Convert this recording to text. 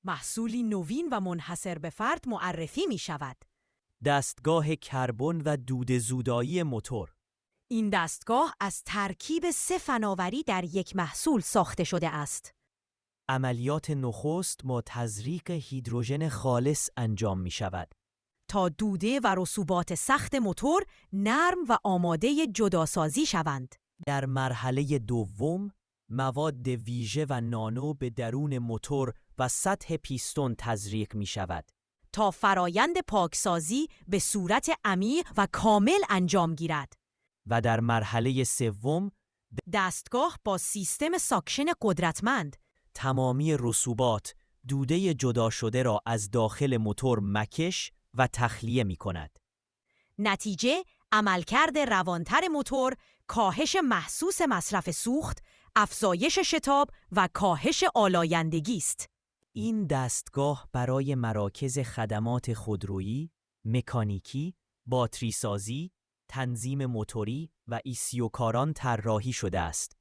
محصولی نوین و منحصر به فرد معرفی می شود. دستگاه کربن و دود زودایی موتور. این دستگاه از ترکیب 3 فناوری در یک محصول ساخته شده است. عملیات نخست با تزریق هیدروژن خالص انجام می شود تا دوده و رسوبات سخت موتور نرم و آماده جداسازی شوند. در مرحله دوم، مواد ویژه و نانو به درون موتور و سطح پیستون تزریق می شود تا فرایند پاکسازی به صورت عمیق و کامل انجام گیرد. و در مرحله سوم، دستگاه با سیستم ساکشن قدرتمند تمامی رسوبات دوده جدا شده را از داخل موتور مکش و تخلیه می کند. نتیجه عملکرد روانتر موتور، کاهش محسوس مصرف سوخت، افزایش شتاب و کاهش آلایندگی است. این دستگاه برای مراکز خدمات خودرویی، مکانیکی، باتری سازی، تنظیم موتوری و ایسیوکاران طراحی شده است.